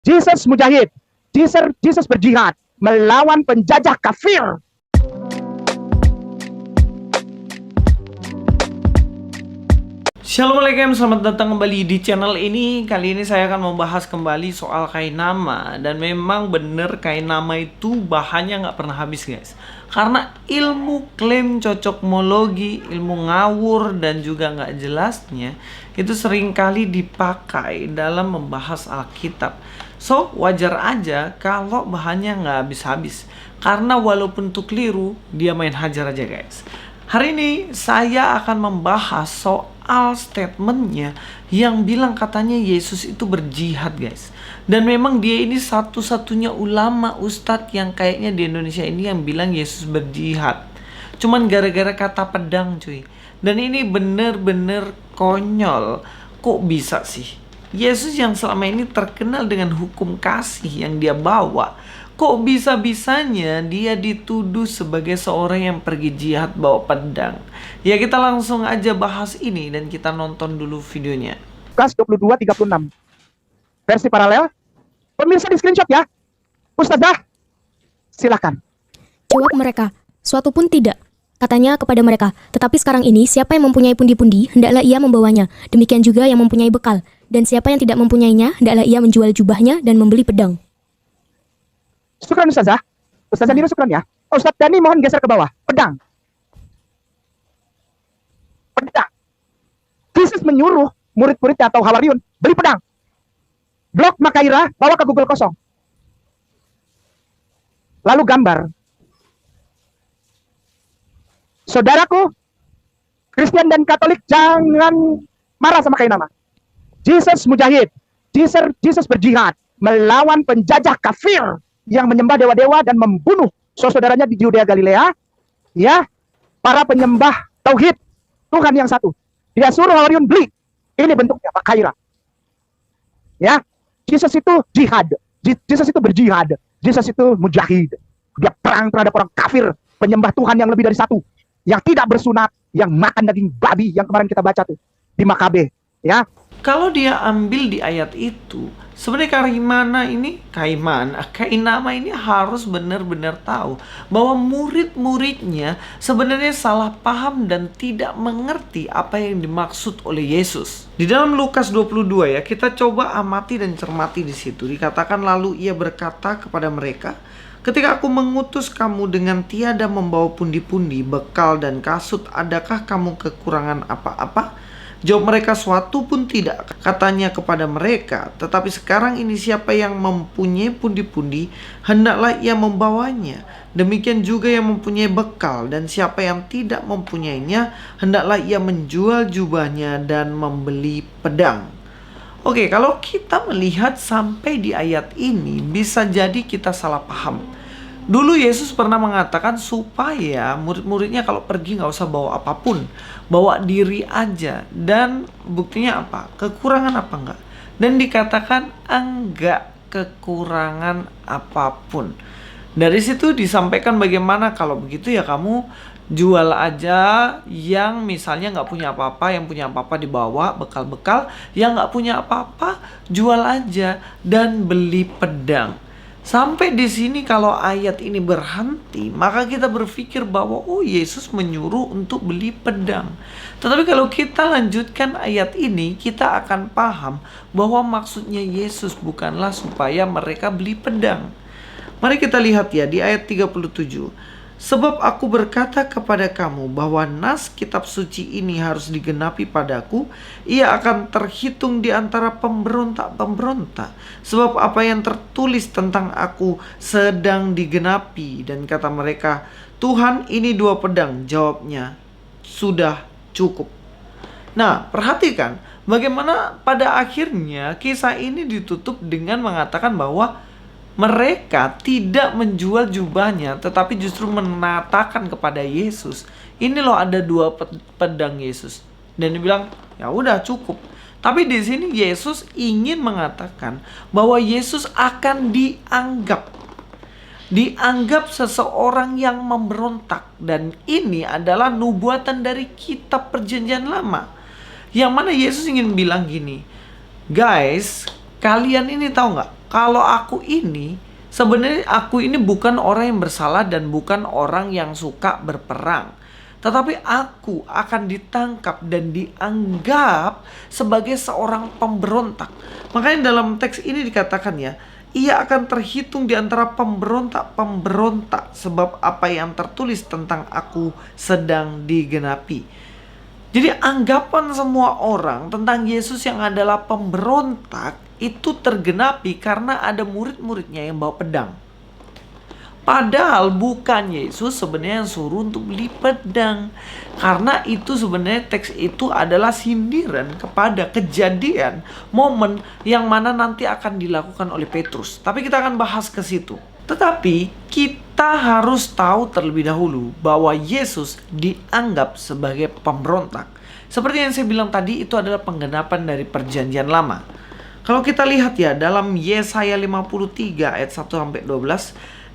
Jesus mujahid. Jesus berjihad melawan penjajah kafir. Assalamualaikum, selamat datang kembali di channel ini. Kali ini saya akan membahas kembali soal kainama. Dan memang bener kainama itu bahannya nggak pernah habis, guys. Karena ilmu klaim cocokmologi, ilmu ngawur dan juga nggak jelasnya itu seringkali dipakai dalam membahas Alkitab. So, wajar aja kalau bahannya nggak habis-habis. Karena walaupun itu keliru, dia main hajar aja, guys. Hari ini saya akan membahas soal statementnya yang bilang katanya Yesus itu berjihad, guys. Dan memang dia ini satu-satunya ulama ustadz yang kayaknya di Indonesia ini yang bilang Yesus berjihad. Cuman gara-gara kata pedang, cuy. Dan ini bener-bener konyol. Kok bisa sih? Yesus yang selama ini terkenal dengan hukum kasih yang dia bawa, kok bisa-bisanya dia dituduh sebagai seorang yang pergi jihad bawa pedang? Ya, kita langsung aja bahas ini dan kita nonton dulu videonya. Lukas 22:36. Versi paralel. Pemirsa di screenshot ya. Ustazah, silakan. Jawab mereka, suatu pun tidak. Katanya kepada mereka, tetapi sekarang ini siapa yang mempunyai pundi-pundi, hendaklah ia membawanya. Demikian juga yang mempunyai bekal. Dan siapa yang tidak mempunyainya, hendaklah ia menjual jubahnya dan membeli pedang. Syukran Ustazah. Ustazah Nino syukran ya. Ustaz Dani mohon geser ke bawah. Pedang. Pedang. Yesus menyuruh murid-muridnya atau hawariun beli pedang. Blok Makaira bawa ke Google kosong. Lalu gambar. Saudaraku, Kristen dan Katolik jangan marah sama kainama. Jesus mujahid. Jesus berjihad melawan penjajah kafir yang menyembah dewa-dewa dan membunuh saudara-saudaranya di Yudea Galilea, ya, para penyembah tauhid Tuhan yang satu. Dia suruh hawariun beli. Ini bentuknya Pak Kaira. Ya, Jesus itu jihad. Jesus itu berjihad. Jesus itu mujahid. Dia perang terhadap orang kafir, penyembah Tuhan yang lebih dari satu, yang tidak bersunat, yang makan daging babi yang kemarin kita baca tuh di Makabe, ya. Kalau dia ambil di ayat itu, sebenarnya kainama ini harus benar-benar tahu bahwa murid-muridnya sebenarnya salah paham dan tidak mengerti apa yang dimaksud oleh Yesus. Di dalam Lukas 22 ya, kita coba amati dan cermati di situ. Dikatakan lalu ia berkata kepada mereka, ketika aku mengutus kamu dengan tiada membawa pundi-pundi, bekal dan kasut, adakah kamu kekurangan apa-apa? Jawab mereka, suatu pun tidak. Katanya kepada mereka, tetapi sekarang ini siapa yang mempunyai pundi-pundi, hendaklah ia membawanya. Demikian juga yang mempunyai bekal, dan siapa yang tidak mempunyainya, hendaklah ia menjual jubahnya dan membeli pedang. Oke, kalau kita melihat sampai di ayat ini, bisa jadi kita salah paham. Dulu Yesus pernah mengatakan supaya murid-muridnya kalau pergi nggak usah bawa apapun, bawa diri aja. Dan buktinya apa? Kekurangan apa enggak? Dan dikatakan enggak kekurangan apapun. Dari situ disampaikan bagaimana kalau begitu ya kamu jual aja, yang misalnya nggak punya apa-apa, yang punya apa-apa dibawa, bekal-bekal, yang nggak punya apa-apa jual aja dan beli pedang. Sampai di sini kalau ayat ini berhenti, maka kita berpikir bahwa oh, Yesus menyuruh untuk beli pedang. Tetapi kalau kita lanjutkan ayat ini, kita akan paham bahwa maksudnya Yesus bukanlah supaya mereka beli pedang. Mari kita lihat ya di ayat 37. Sebab aku berkata kepada kamu bahwa nas kitab suci ini harus digenapi padaku, ia akan terhitung di antara pemberontak-pemberontak. Sebab apa yang tertulis tentang aku sedang digenapi. Dan kata mereka, Tuhan, ini 2 pedang. Jawabnya, sudah cukup. Nah, perhatikan bagaimana pada akhirnya kisah ini ditutup dengan mengatakan bahwa mereka tidak menjual jubahnya, tetapi justru menatakan kepada Yesus, ini loh ada 2 pedang Yesus. Dan dia bilang, ya udah cukup. Tapi di sini Yesus ingin mengatakan bahwa Yesus akan dianggap seseorang yang memberontak. Dan ini adalah nubuatan dari kitab Perjanjian Lama, yang mana Yesus ingin bilang gini, guys, kalian ini tahu nggak? kalau sebenarnya aku ini bukan orang yang bersalah dan bukan orang yang suka berperang. Tetapi aku akan ditangkap dan dianggap sebagai seorang pemberontak. Makanya dalam teks ini dikatakan ya, ia akan terhitung di antara pemberontak-pemberontak sebab apa yang tertulis tentang aku sedang digenapi. Jadi anggapan semua orang tentang Yesus yang adalah pemberontak itu tergenapi karena ada murid-muridnya yang bawa pedang. Padahal bukan Yesus sebenarnya yang suruh untuk beli pedang. Karena itu sebenarnya teks itu adalah sindiran kepada kejadian momen yang mana nanti akan dilakukan oleh Petrus. Tapi kita akan bahas ke situ. Tetapi kita harus tahu terlebih dahulu bahwa Yesus dianggap sebagai pemberontak. Seperti yang saya bilang tadi, itu adalah penggenapan dari perjanjian lama. Kalau kita lihat ya, dalam Yesaya 53 ayat 1-12,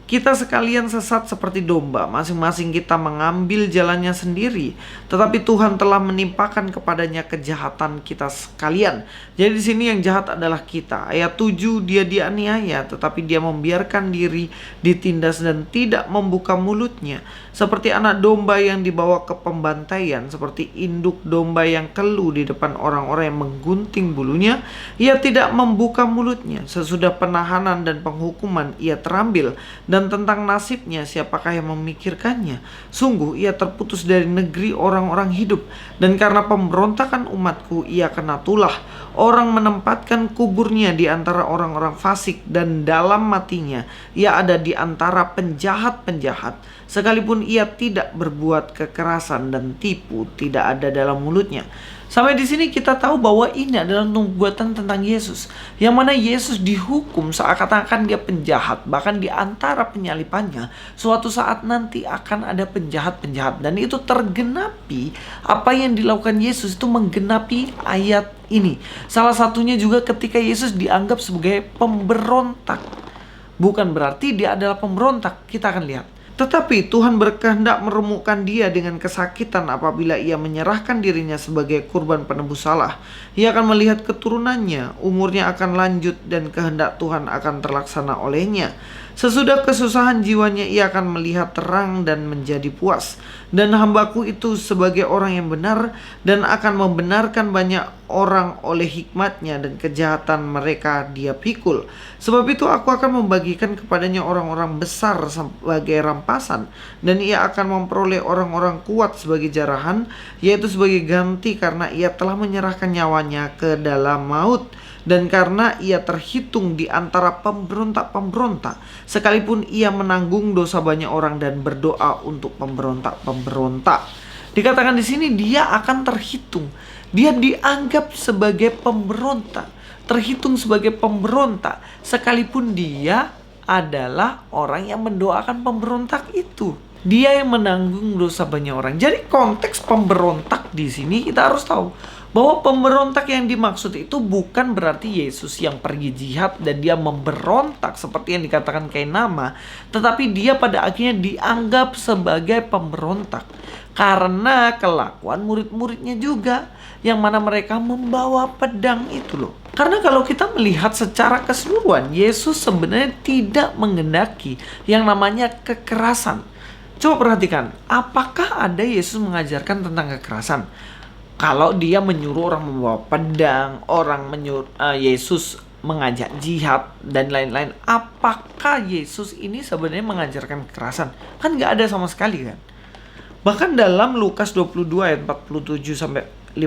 kita sekalian sesat seperti domba, masing-masing kita mengambil jalannya sendiri. Tetapi Tuhan telah menimpakan kepadanya kejahatan kita sekalian. Jadi di sini yang jahat adalah kita. Ayat 7, dia dianiaya, tetapi dia membiarkan diri ditindas dan tidak membuka mulutnya. Seperti anak domba yang dibawa ke pembantaian, seperti induk domba yang keluh di depan orang-orang yang menggunting bulunya, ia tidak membuka mulutnya. Sesudah penahanan dan penghukuman ia terambil, dan tentang nasibnya siapakah yang memikirkannya? Sungguh ia terputus dari negeri orang-orang hidup, dan karena pemberontakan umatku ia kena tulah. Orang menempatkan kuburnya di antara orang-orang fasik, dan dalam matinya ia ada di antara penjahat-penjahat. Sekalipun ia tidak berbuat kekerasan dan tipu tidak ada dalam mulutnya. Sampai di sini kita tahu bahwa ini adalah nubuatan tentang Yesus, yang mana Yesus dihukum seakan-akan dia penjahat. Bahkan di antara penyalipannya, suatu saat nanti akan ada penjahat-penjahat. Dan itu tergenapi, apa yang dilakukan Yesus itu menggenapi ayat ini. Salah satunya juga ketika Yesus dianggap sebagai pemberontak. Bukan berarti dia adalah pemberontak, kita akan lihat. Tetapi Tuhan berkehendak meremukkan dia dengan kesakitan apabila ia menyerahkan dirinya sebagai kurban penebus salah. Ia akan melihat keturunannya, umurnya akan lanjut dan kehendak Tuhan akan terlaksana olehnya. Sesudah kesusahan jiwanya ia akan melihat terang dan menjadi puas. Dan hambaku itu sebagai orang yang benar dan akan membenarkan banyak orang oleh hikmatnya, dan kejahatan mereka dia pikul. Sebab itu aku akan membagikan kepadanya orang-orang besar sebagai rampasan, dan ia akan memperoleh orang-orang kuat sebagai jarahan, yaitu sebagai ganti karena ia telah menyerahkan nyawanya ke dalam maut. Dan karena ia terhitung di antara pemberontak-pemberontak, sekalipun ia menanggung dosa banyak orang dan berdoa untuk pemberontak-pemberontak. Dikatakan di sini dia akan terhitung. Dia dianggap sebagai pemberontak, terhitung sebagai pemberontak, sekalipun dia adalah orang yang mendoakan pemberontak itu. Dia yang menanggung dosa banyak orang. Jadi konteks pemberontak di sini kita harus tahu bahwa pemberontak yang dimaksud itu bukan berarti Yesus yang pergi jihad dan dia memberontak seperti yang dikatakan Kainama, tetapi dia pada akhirnya dianggap sebagai pemberontak karena kelakuan murid-muridnya juga, yang mana mereka membawa pedang itu loh. Karena kalau kita melihat secara keseluruhan, Yesus sebenarnya tidak menghendaki yang namanya kekerasan. Coba perhatikan, apakah ada Yesus mengajarkan tentang kekerasan? Kalau dia menyuruh orang membawa pedang, orang menyuruh Yesus mengajak jihad dan lain-lain, apakah Yesus ini sebenarnya mengajarkan kekerasan? Kan nggak ada sama sekali kan. Bahkan dalam Lukas 22 ayat 47-51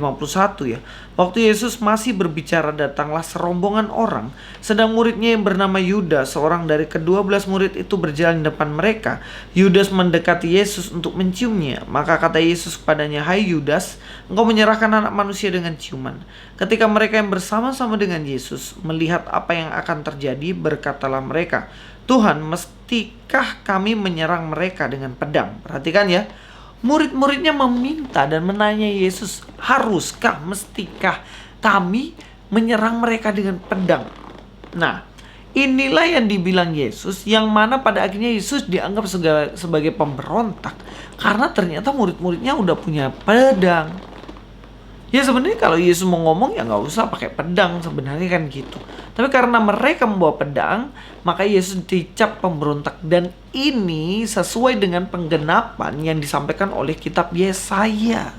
ya, waktu Yesus masih berbicara, datanglah serombongan orang, sedang muridnya yang bernama Yudas, seorang dari ke-12 murid itu berjalan di depan mereka. Yudas mendekati Yesus untuk menciumnya. Maka kata Yesus kepadanya, "Hai Yudas, engkau menyerahkan anak manusia dengan ciuman." Ketika mereka yang bersama-sama dengan Yesus melihat apa yang akan terjadi, berkatalah mereka, "Tuhan, mestikah kami menyerang mereka dengan pedang?" Perhatikan ya, murid-muridnya meminta dan menanya Yesus, haruskah, mestikah kami menyerang mereka dengan pedang? Nah, inilah yang dibilang Yesus, yang mana pada akhirnya Yesus dianggap sebagai pemberontak karena ternyata murid-muridnya udah punya pedang. Ya sebenarnya kalau Yesus mau ngomong ya nggak usah pakai pedang, sebenarnya kan gitu. Tapi karena mereka membawa pedang, maka Yesus dicap pemberontak. Dan ini sesuai dengan penggenapan yang disampaikan oleh kitab Yesaya.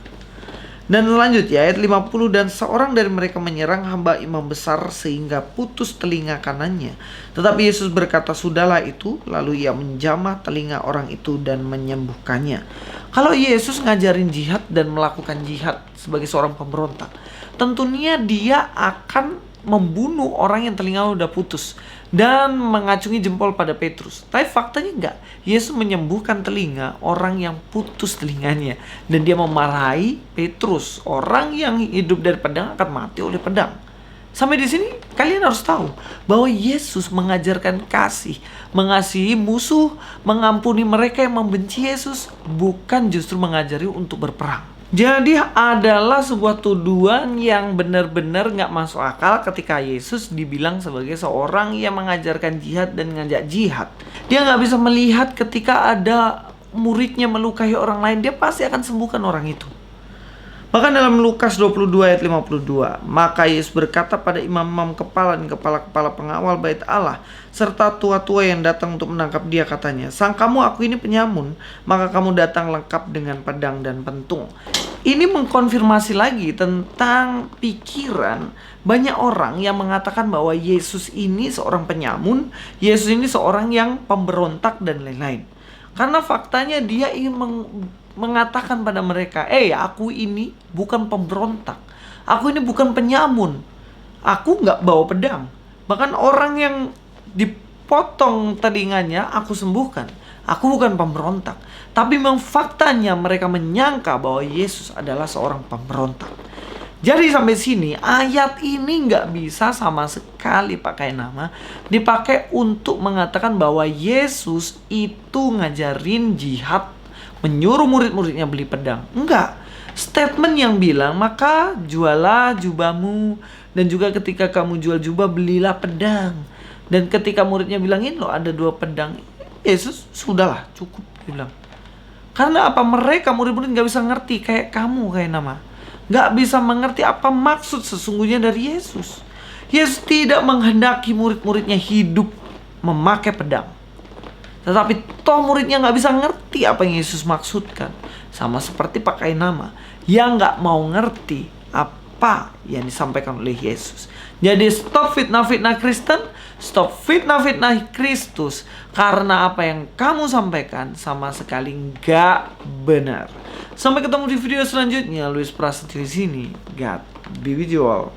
Dan lanjut ya, ayat 50, dan seorang dari mereka menyerang hamba imam besar sehingga putus telinga kanannya. Tetapi Yesus berkata, sudahlah itu. Lalu ia menjamah telinga orang itu dan menyembuhkannya. Kalau Yesus ngajarin jihad dan melakukan jihad sebagai seorang pemberontak, tentunya dia akan membunuh orang yang telinganya udah putus dan mengacungi jempol pada Petrus. Tapi faktanya enggak. Yesus menyembuhkan telinga orang yang putus telinganya, dan dia memarahi Petrus. Orang yang hidup dari pedang akan mati oleh pedang. Sampai di sini kalian harus tahu bahwa Yesus mengajarkan kasih, mengasihi musuh, mengampuni mereka yang membenci Yesus, bukan justru mengajari untuk berperang. Jadi adalah sebuah tuduhan yang benar-benar gak masuk akal ketika Yesus dibilang sebagai seorang yang mengajarkan jihad dan ngajak jihad. Dia gak bisa melihat ketika ada muridnya melukai orang lain, dia pasti akan sembuhkan orang itu. Bahkan dalam Lukas 22 ayat 52, maka Yesus berkata pada imam-imam kepala dan kepala-kepala pengawal bait Allah, serta tua-tua yang datang untuk menangkap dia, katanya, sangkamu aku ini penyamun, maka kamu datang lengkap dengan pedang dan pentung. Ini mengkonfirmasi lagi tentang pikiran banyak orang yang mengatakan bahwa Yesus ini seorang penyamun, Yesus ini seorang yang pemberontak dan lain-lain. Karena faktanya dia ingin mengatakan pada mereka, aku ini bukan pemberontak, aku ini bukan penyamun, aku nggak bawa pedang. Bahkan orang yang dipotong telinganya aku sembuhkan, aku bukan pemberontak. Tapi memang faktanya mereka menyangka bahwa Yesus adalah seorang pemberontak. Jadi sampai sini ayat ini nggak bisa sama sekali pakai nama dipakai untuk mengatakan bahwa Yesus itu ngajarin jihad, menyuruh murid-muridnya beli pedang. Enggak. Statement yang bilang, maka jualah jubahmu, dan juga ketika kamu jual jubah belilah pedang. Dan ketika muridnya bilangin, loh ada 2 pedang, Yesus, sudahlah cukup, dia bilang. Karena apa? Mereka murid-murid gak bisa ngerti, kayak kamu, kayak nama, gak bisa mengerti apa maksud sesungguhnya dari Yesus. Yesus tidak menghendaki murid-muridnya hidup memakai pedang. Tetapi toh muridnya gak bisa ngerti apa yang Yesus maksudkan. Sama seperti pakai nama yang gak mau ngerti apa yang disampaikan oleh Yesus. Jadi stop fitnah-fitnah Kristen, stop fitnah-fitnah Kristus. Karena apa yang kamu sampaikan sama sekali gak benar. Sampai ketemu di video selanjutnya. Luis Prasetyo di sini. God be with you all.